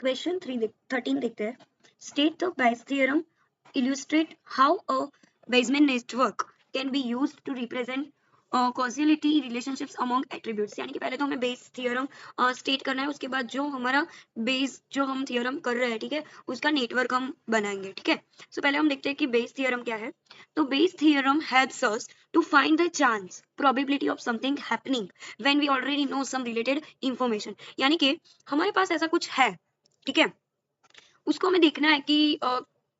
Question 13 देखते हैं. State the Bayes theorem illustrate how a Bayesian network can be used to represent causality relationships among attributes. यानी कि पहले तो हमें बेस थ्योरम स्टेट करना है, उसके बाद जो हमारा बेस जो हम थ्योरम कर रहे हैं, ठीक है, उसका नेटवर्क हम बनाएंगे. ठीक है, सो पहले हम देखते हैं कि बेस थ्योरम क्या है. तो Bayes theorem helps us to find the chance probability of something happening when we already know some related information. यानी कि हमारे पास ऐसा कुछ है, ठीक है, उसको हमें देखना है कि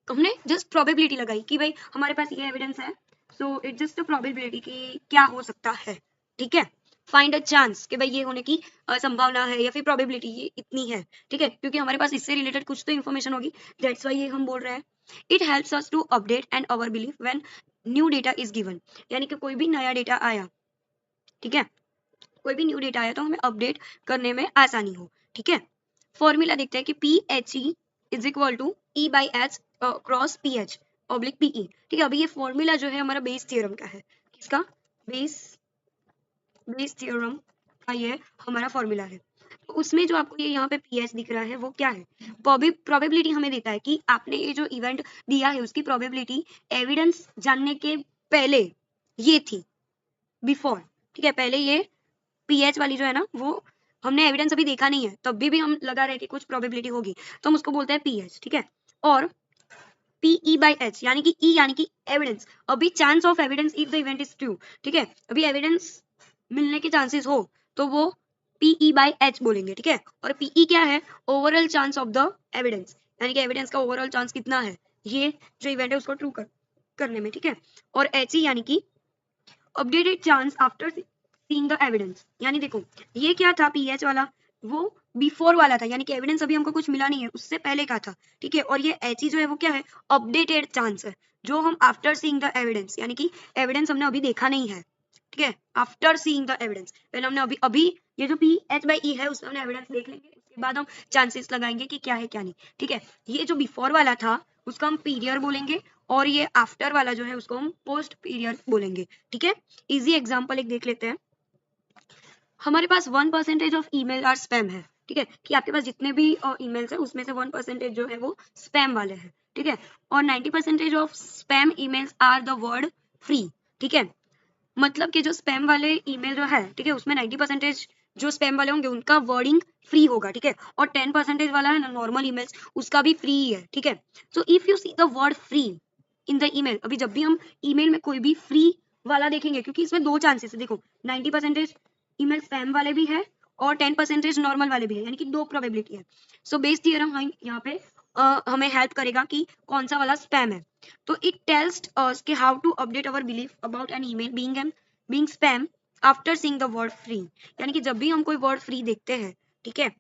हमने जस्ट प्रोबेबिलिटी लगाई कि भाई हमारे पास ये एविडेंस है, so it's just a probability कि क्या हो सकता है. ठीक है, फाइंड अ चांस कि भाई ये होने की संभावना है या फिर प्रोबेबिलिटी ये इतनी है. ठीक है, क्योंकि हमारे पास इससे रिलेटेड कुछ तो इन्फॉर्मेशन होगी, दैट्स व्हाई ये हम बोल रहे हैं. It helps us to update and our belief when new data is given. यानी कि कोई भी नया डेटा आया, ठीक है, कोई भी न्यू डेटा आया तो हमें अपडेट करने में आसानी हो. ठीक है, फॉर्मूला देखते हैं कि P H E is equal to E by H cross P H oblique P E. ठीक है, अभी ये फॉर्मूला जो है हमारा बेस थ्योरम का है. किसका? बेस थ्योरम का ये हमारा फॉर्मूला है. तो उसमें जो आपको ये यहाँ पे पी एच दिख रहा है वो क्या है? प्रोबेबिलिटी हमें देता है कि आपने ये जो इवेंट दिया है उसकी प्रोबेबिलिटी एविडेंस जानने के पहले ये थी, बिफोर. ठीक है, पहले ये पीएच वाली जो है ना, वो हमने एविडेंस अभी देखा नहीं है, तब भी हम लगा रहे कि कुछ प्रोबेबिलिटी होगी, तो हम उसको बोलते हैं पीएच. ठीक है, और पीई बाई एच यानी कि ई यानी कि एविडेंस. अभी chance of evidence if the event is true. ठीक है, अभी एविडेंस मिलने के चांसेस हो तो वो पीई बाई एच बोलेंगे. ठीक है, और पीई क्या है? Overall chance of the evidence. यानी कि एविडेंस का ओवरऑल चांस कितना है ये जो इवेंट है उसको ट्रू करने में. ठीक है, और एच ई यानी कि updated chance after seeing the evidence. यानी देखो ये क्या था पीएच वाला, वो बिफोर वाला था, यानी कि एविडेंस अभी हमको कुछ मिला नहीं है, उससे पहले का था. ठीक है, और ये एच जो है वो क्या है? अपडेटेड चांस है, जो हम आफ्टर सीइंग द एविडेंस, यानी कि एविडेंस हमने अभी देखा नहीं है. ठीक है, आफ्टर सीइंग द एविडेंस, पहले हमने अभी अभी ये जो पी एच बाई ई है उसमें हमने एविडेंस देख लेंगे, उसके बाद हम चांसेस लगाएंगे कि क्या है क्या नहीं. ठीक है, ये जो बिफोर वाला था उसको हम पीरियड बोलेंगे, और ये आफ्टर वाला जो है उसको हम पोस्ट पीरियड बोलेंगे. ठीक है, इजी एग्जांपल एक देख लेते हैं. हमारे पास 1% ऑफ ईमेल आर स्पैम है. ठीक है, कि आपके पास जितने भी ईमेल्स है उसमें से 1% जो है वो स्पैम वाले हैं. ठीक है, और 90% of spam emails are the word free. ठीक है, मतलब कि जो स्पैम वाले ईमेल जो है, ठीक है, उसमें 90% जो स्पैम वाले होंगे उनका वर्डिंग फ्री होगा. ठीक है, और 10% वाला है ना नॉर्मल ईमेल्स, उसका भी फ्री है. ठीक है, so if you see the word free in the email, अभी जब भी हम ईमेल में कोई भी फ्री वाला देखेंगे, क्योंकि इसमें दो चांसेस है, देखो 90% ईमेल स्पैम वाले भी है और 10% नॉर्मल वाले भी है, यानी कि दो प्रोबेबिलिटी है. सो बेस थियरम हम यहाँ पे हमें हेल्प करेगा कि कौन सा वाला स्पैम है. तो इट टेल्स अस कि how to update our belief about an email being spam after seeing the word free. यानी कि जब भी हम कोई वर्ड फ्री देखते हैं, ठीक है,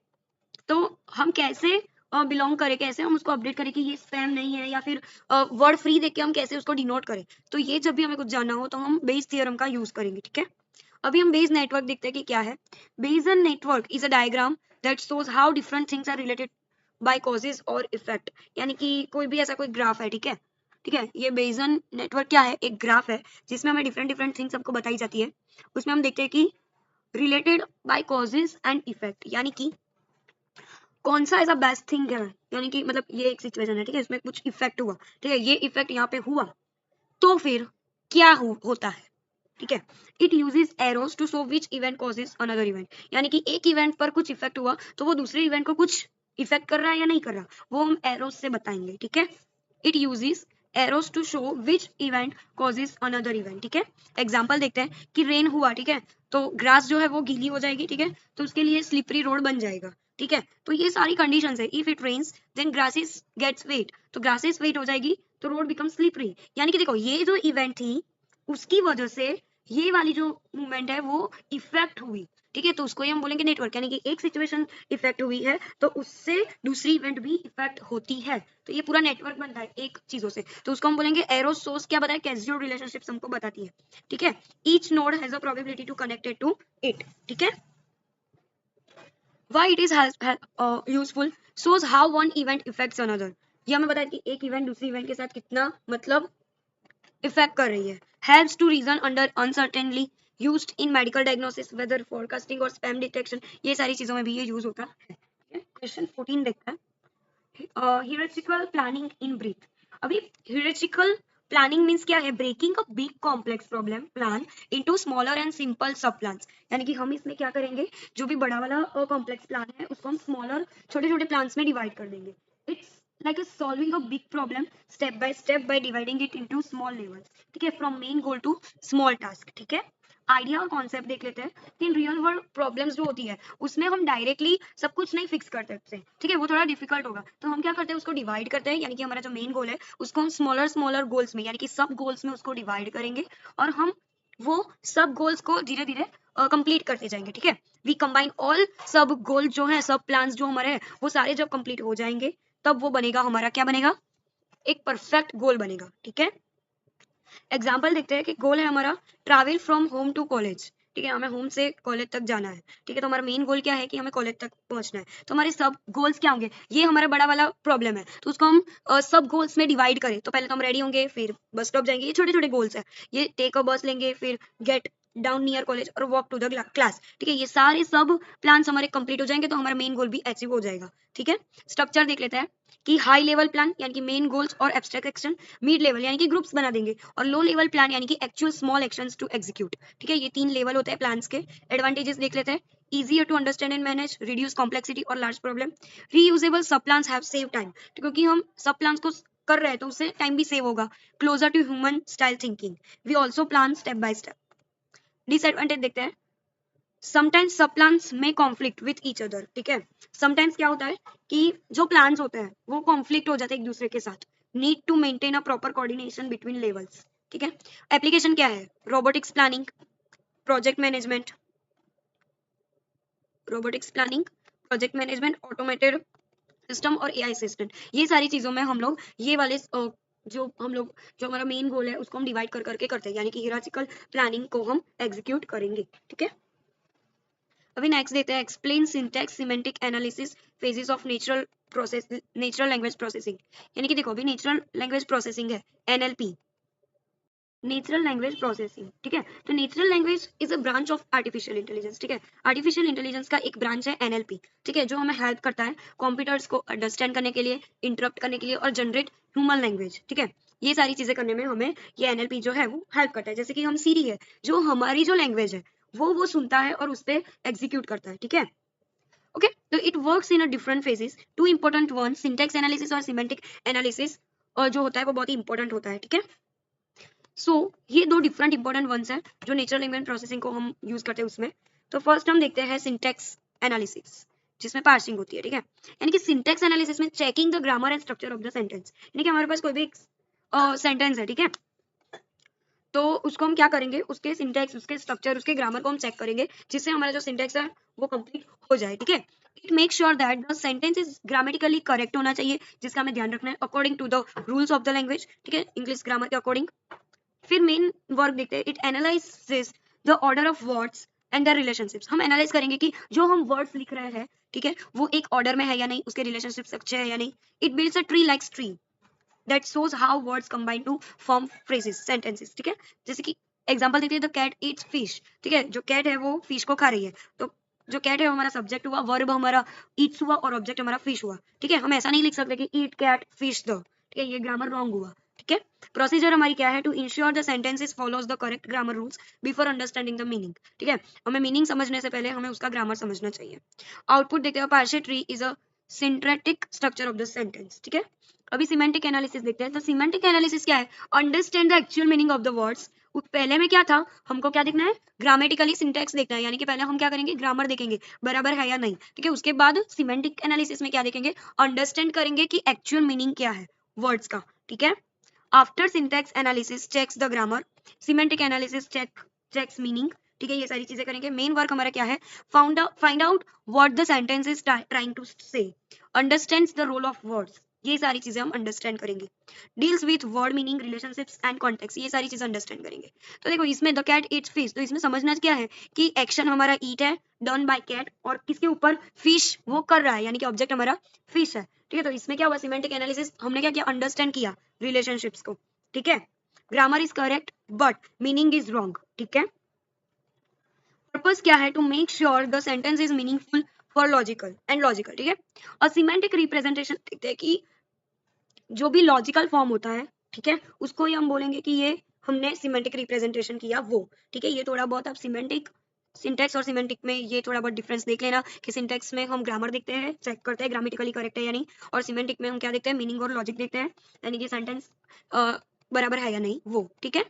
तो हम कैसे बिलोंग करें, कैसे हम उसको अपडेट करें कि ये स्पैम नहीं है, या फिर वर्ड फ्री देख के हम कैसे उसको डिनोट करें. तो ये जब भी हमें कुछ जानना हो तो हम बेस थ्योरम का यूज करेंगे. ठीक है, अभी हम बेस नेटवर्क देखते हैं कि क्या है. Bayesian network is a diagram that shows how different things are related by causes और इफेक्ट. यानी कि कोई भी ऐसा कोई ग्राफ है, ठीक है, ठीक है, ये बेसन नेटवर्क क्या है? एक ग्राफ है जिसमें हमें डिफरेंट डिफरेंट थिंग्स सबको बताई जाती है. उसमें हम देखते हैं कि related by causes and effect, यानी कि कौन सा ऐसा बेस्ट थिंग है, यानी कि मतलब ये एक सिचुएशन है, ठीक है, इसमें कुछ इफेक्ट हुआ, ठीक है, ये इफेक्ट यहाँ पे हुआ तो फिर क्या होता है. ठीक है, it uses arrows to show which event causes another event. यानी कि एक इवेंट पर कुछ इफेक्ट हुआ तो वो दूसरे इवेंट को कुछ इफेक्ट कर रहा है या नहीं कर रहा, वो हम एरोस से बताएंगे. ठीक है, it uses arrows to show which event causes another event. ठीक है, एग्जाम्पल देखते हैं कि रेन हुआ, ठीक है, तो ग्रास जो है वो गीली हो जाएगी. ठीक है, तो उसके लिए स्लिपरी रोड बन जाएगा. ठीक है, तो ये सारी कंडीशंस है. If it rains then grasses gets wet, तो ग्रासेस वेट हो जाएगी तो रोड बिकम स्लिपरी. यानी कि देखो ये जो इवेंट थी उसकी वजह से ये वाली जो मूवमेंट है वो इफेक्ट हुई. ठीक है, तो उसको ही हम बोलेंगे नेटवर्क. यानी कि एक सिचुएशन इफेक्ट हुई है तो उससे दूसरी इवेंट भी इफेक्ट होती है, तो ये पूरा नेटवर्क बनता है एक चीजों से. तो उसको हम बोलेंगे एरो सोर्स. क्या बताया? कैजुअल रिलेशनशिप हमको बताती है. ठीक है, each node has a probability to connected to it. ठीक है, why it is useful shows how one event affects another. ये हमें बताया कि एक इवेंट दूसरी इवेंट के साथ कितना मतलब इफेक्ट कर रही है. Helps to reason under uncertainly used in medical diagnosis, weather forecasting और स्पैम डिटेक्शन. ये सारी चीजों में भी ये यूज होता है. क्वेश्चन 14 देखते हैं. Heuristical planning in breath. अभी ह्यूरिस्टिकल प्लानिंग मीन्स क्या है? Breaking a big complex problem plan into smaller and simple sub plans. यानी कि हम इसमें क्या करेंगे, जो भी बड़ा वाला कॉम्प्लेक्स प्लान है उसको हम स्मॉलर छोटे छोटे प्लान्स में डिवाइड कर देंगे। It's like a solving a big problem step by dividing it into small levels, ठीक है, from main goal to small task, ठीक है। आइडिया और कॉन्सेप्ट देख लेते हैं कि इन रियल वर्ल्ड प्रॉब्लम्स जो होती है उसमें हम डायरेक्टली सब कुछ नहीं फिक्स कर सकते, ठीक है, वो थोड़ा डिफिकल्ट होगा, तो हम क्या करते हैं, उसको डिवाइड करते हैं, यानी कि हमारा जो मेन गोल है उसको हम स्मॉलर स्मॉलर गोल्स में, यानी कि सब गोल्स में उसको डिवाइड करेंगे और हम वो सब गोल्स को धीरे धीरे कंप्लीट करते जाएंगे, ठीक है। वी कंबाइन ऑल सब गोल जो है, सब प्लान्स जो हमारे हैं वो सारे जब कंप्लीट हो जाएंगे तब वो बनेगा हमारा, क्या बनेगा, एक परफेक्ट गोल बनेगा, ठीक है। एग्जाम्पल देखते हैं कि गोल है हमारा travel from home to college, ठीक है, हमें होम से कॉलेज तक जाना है, ठीक है, तो हमारा मेन गोल क्या है कि हमें कॉलेज तक पहुंचना है, तो हमारे सब गोल्स क्या होंगे, ये हमारा बड़ा वाला प्रॉब्लम है तो उसको हम सब गोल्स में डिवाइड करें, तो पहले तो हम रेडी होंगे, फिर बस स्टॉप जाएंगे, ये छोटे छोटे गोल्स है, ये टेक अ बस लेंगे, फिर गेट डाउन नियर कॉलेज और वॉक टू द क्लास, ठीक है, ये सारे सब प्लान्स हमारे कंप्लीट हो जाएंगे तो हमारा मेन गोल भी अचीव हो जाएगा, ठीक है। स्ट्रक्चर देख लेते हैं कि हाई लेवल प्लान यानी कि मेन गोल्स और एब्स्ट्रैक्ट एक्शन, मिड लेवल यानी कि ग्रुप्स बना देंगे, और लो लेवल प्लान यानी कि actual small actions to execute, ठीक है, ये 3 लेवल होते हैं प्लान्स के। एडवांटेजेस देख लेते हैं, easier to understand and manage, reduce complexity और large problem, reusable सब प्लान्स हैव सेव टाइम, क्योंकि हम सब प्लान्स को कर रहे हैं तो उससे टाइम भी सेव होगा, closer to human style thinking, we also plan step by step. Disadvantage देखते हैं, समटाइम्स सब प्लान्स में कॉन्फ्लिक्ट विथ ईच अदर, ठीक है, समटाइम्स क्या होता है कि जो प्लान्स होते हैं वो कॉन्फ्लिक्ट हो जाते हैं एक दूसरे के साथ, need to maintain a proper coordination between levels, ठीक है। एप्लीकेशन क्या है, robotics planning, project management, project management, automated system और एआई असिस्टेंट, ये सारी चीजों में हम लोग ये वाले जो हमारा मेन गोल है उसको हम डिवाइड कर करके करते हैं, यानी कि हियरार्चिकल प्लानिंग को हम एग्जीक्यूट करेंगे, ठीक है। अभी नेक्स्ट देते हैं, explain syntax semantic analysis phases of natural language processing, यानी कि देखो अभी नेचुरल लैंग्वेज प्रोसेसिंग है एनएलपी, नेचुरल लैंग्वेज प्रोसेसिंग, ठीक है, तो natural language is a branch of artificial intelligence, ठीक है, आर्टिफिशियल इंटेलिजेंस का एक ब्रांच है एनएलपी, ठीक है, जो हमें हेल्प करता है कंप्यूटर्स को अंडरस्टैंड करने के लिए, इंटरप्ट करने के लिए और जनरेट ह्यूमन लैंग्वेज, ठीक है, ये सारी चीजें करने में हमें ये एनएलपी जो है वो हेल्प करता है, जैसे कि हम सीरी है, जो हमारी जो लैंग्वेज है वो सुनता है और उस पर एग्जीक्यूट करता है, ठीक है। ओके, तो it works in a different phases, two important one syntax analysis और सिमेंटिक एनालिसिस, और जो होता है वो बहुत ही इंपॉर्टेंट होता है, ठीक है। सो ये दो डिफरेंट इंपॉर्टेंट वंस हैं जो नेचुरल लैंग्वेज प्रोसेसिंग को हम यूज करते हैं उसमें। तो फर्स्ट हम देखते हैं सिंटैक्स एनालिसिस, जिसमें पार्सिंग होती है, ठीक है, यानी कि सिंटैक्स एनालिसिस में checking the grammar and structure of the sentence, यानी कि हमारे पास कोई भी सेंटेंस है, ठीक है, तो उसको हम क्या करेंगे, उसके सिंटैक्स, उसके स्ट्रक्चर, उसके ग्रामर को हम चेक करेंगे, जिससे हमारा जो सिंटैक्स है वो कंप्लीट हो जाए, ठीक है। It make sure that the sentence is grammatically correct होना चाहिए, जिसका हमें ध्यान रखना है according to the rules of the language, ठीक है, इंग्लिश ग्रामर के अकॉर्डिंग। फिर मेन वर्क देखते हैं, it analyses the order of words and the relationships, हम एनालाइज करेंगे कि जो हम वर्ड्स लिख रहे हैं, ठीक है, वो एक ऑर्डर में है या नहीं, उसके रिलेशनशिप्स अच्छे हैं या नहीं। It builds a tree like tree that shows how words combine to form phrases sentences, ठीक है, जैसे कि एग्जांपल देखते हैं, द कैट ईट्स फिश, ठीक है, जो कैट है वो फिश को खा रही है, तो जो कैट है वो हमारा सब्जेक्ट हुआ, वर्ब हमारा ईट्स हुआ और ऑब्जेक्ट हमारा फिश हुआ, ठीक है, हम ऐसा नहीं लिख सकते कि ईट कैट फिश द, ठीक है, ये ग्रामर रॉन्ग हुआ, ठीक है। प्रोसीजर हमारी क्या है, to ensure the sentences follows the correct grammar rules before understanding the meaning, ठीक है, हमें मीनिंग समझने से पहले हमें उसका ग्रामर समझना चाहिए। आउटपुट देखते हैं, partial tree is a syntactic structure of the sentence, ठीक है। अभी सिमेंटिक एनालिसिस देखते हैं, तो सिमेंटिक एनालिसिस क्या है, understand the actual meaning of the words. पहले में क्या था, हमको क्या देखना है, ग्रामेटिकली सिंटैक्स देखना है, यानी कि पहले हम क्या करेंगे, ग्रामर देखेंगे बराबर है या नहीं, ठीक है, उसके बाद सिमेंटिक एनालिसिस में क्या देखेंगे, अंडरस्टैंड करेंगे कि एक्चुअल मीनिंग क्या है वर्ड्स का, ठीक है। After syntax analysis checks the grammar, semantic analysis checks meaning, ठीक है, ये सारी चीजें करेंगे। मेन वर्क हमारा क्या है, find out what the sentence is trying to say, understands the role of words, ये सारी चीजें हम अंडरस्टैंड करेंगे। Deals with word meaning, relationships and context, ये सारी चीजें अंडरस्टैंड करेंगे। तो देखो इसमें द कैट ईट्स फिश, तो इसमें समझना क्या है कि एक्शन हमारा ईट है, डन बाय कैट, और किसके ऊपर, फिश वो कर रहा है, यानी कि ऑब्जेक्ट हमारा फिश है, ठीक है। तो इसमें क्या हुआ, सिमेंटिक एनालिसिस हमने क्या किया, अंडरस्टैंड किया रिलेशनशिप्स को, ठीक है। Grammar is correct but meaning is wrong, ठीक है। पर्पस क्या है, to make sure the sentence is meaningful for logical and logical, ठीक है। और सिमेंटिक रिप्रेजेंटेशन देखते हैं कि जो भी लॉजिकल फॉर्म होता है, ठीक है, उसको ही हम बोलेंगे कि ये हमने सिमेंटिक रिप्रेजेंटेशन किया वो, ठीक है। ये थोड़ा बहुत आप सिमेंटिक, सिंटेक्स और सिमेंटिक में ये थोड़ा बहुत डिफरेंस देख लेना कि सिंटेक्स में हम ग्रामर देखते हैं, चेक करते हैं ग्रामेटिकली करेक्ट है या नहीं, और सिमेंटिक में हम क्या देखते हैं, मीनिंग और लॉजिक देखते हैं, यानी कि सेंटेंस बराबर है या नहीं वो, ठीक है।